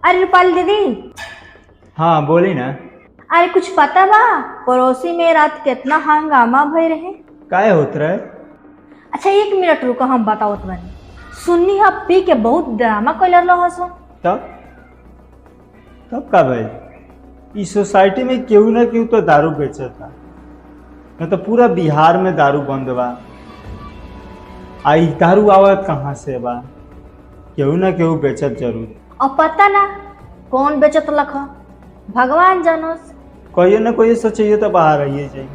अरे रूपाली दीदी। हाँ बोली ना। अरे कुछ पता बा पड़ोसी में रात कितना हंगामा भई रहे। काय होत रहे? अच्छा 1 मिनट रुको हम बताओ तुम्हें। सुन्नी हा पी के बहुत ड्रामा कैलर रहसो। तब तब का भाई इस सोसाइटी में केहू ना केहू तो दारू बेचता, न तो पूरा बिहार में दारू बंद बा। आई दारू आवत कहाँ से बा? केहू ना केहू बेचत जरूर। और पता ना कौन बेचत लख, भगवान जानोस। कोई ना कोई सोचिए तो बाहर आइए जाइए,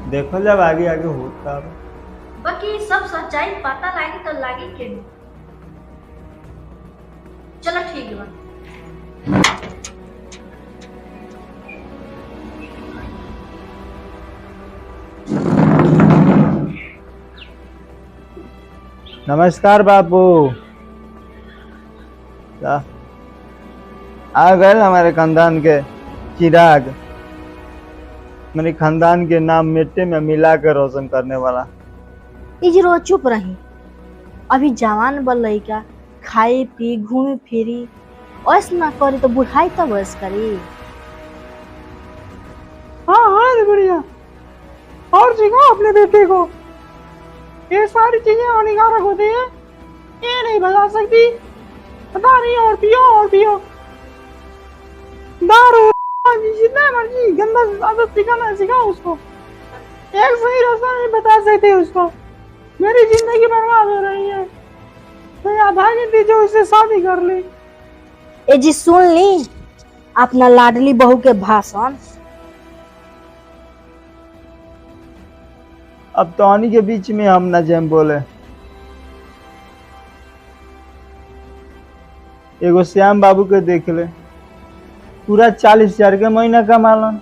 देखो जब आगे आगे होता बा। बाकी सब सच्चाई पता लागी तो लागी के नहीं। चलो ठीक बा। नमस्कार बाबू। क्या आ गए हमारे खानदान के चिराग, मेरे खानदान के नाम मिट्टी में मिला के रोशन करने वाला। इजरो चुप रही, अभी जवान बल लइका खाई पी घूमी फिरी ऐस ना करी तो बुढ़ाई तब ऐस करी। हाँ हाँ बढ़िया। और सिखाओ अपने बेटे को, ये सारी चीजें हानिकारक होती है, ये नहीं बता सकती। पता नहीं, और पियो और पियो दारू, जितना मर्जी गंदा आदत सिखाना सिखाओ उसको। एक सही रास्ता नहीं बता सकते उसको। मेरी जिंदगी बर्बाद हो रही है, तो आप भागी दीजिए, उससे शादी कर ली। ए जी सुन ली अपना लाडली बहू के भाषण। अब टॉनी के बीच में हम न जम बोले। एगो श्याम बाबू के देख ले, पूरा 40,000 के महीना कमालन,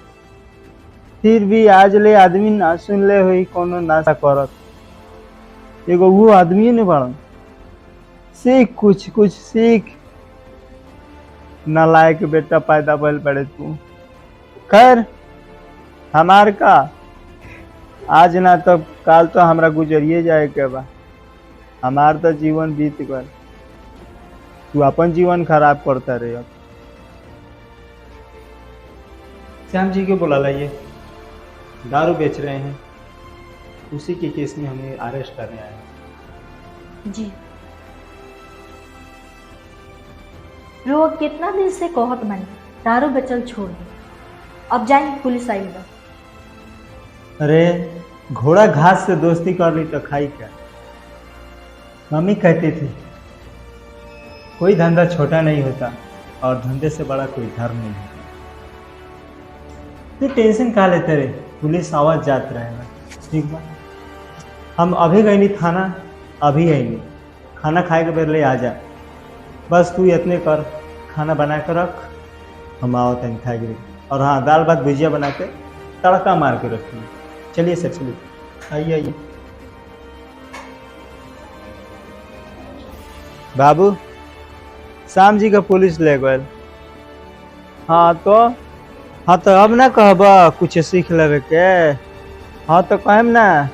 फिर भी आज ले आदमी ना सुन ले हुई कोनो नाशा करत। एगो वो आदमी नहीं बड़न। सीख कुछ कुछ सीख, नालायक बेटा पैदा भइल पड़े तू। खैर हमार का आज ना तो काल तो हमरा गुजरिए जाए के बा। हमार तो जीवन बीत गल, तू अपन जीवन खराब करता रहे। अब श्याम जी को बुला लाइए, दारू बेच रहे हैं, उसी के केस में हमें अरेस्ट करने आए हैं। जी रोग कितना दिन से कहत बनी दारू बेचल छोड़ दे, अब जाए पुलिस आई बा। अरे घोड़ा घास से दोस्ती कर ली तो खाई क्या? मम्मी कहती थी कोई धंधा छोटा नहीं होता और धंधे से बड़ा कोई धर्म नहीं होता। तो टेंशन कहा लेते रहे, पुलिस आवाज जात रहेगा। ठीक बा, हम अभी गई नहीं थाना, अभी आई नहीं, खाना खाए के बेर ले आ जा। बस तू इतने कर, खाना बना कर रख, हम आओ तन खाएंगे। और हाँ दाल भात भुजिया बना के तड़का मार के रखिए। चलिए सर चलिए, आइए आइए। बाबू श्याम जी का पुलिस ले गए। हाँ तो अब ना कहब कुछ सीख लेवे के। हाँ तो कहम ना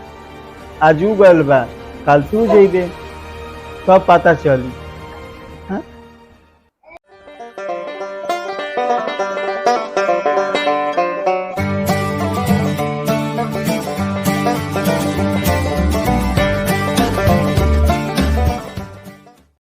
आजू गल बा, कल तू जेबे तब पता चली।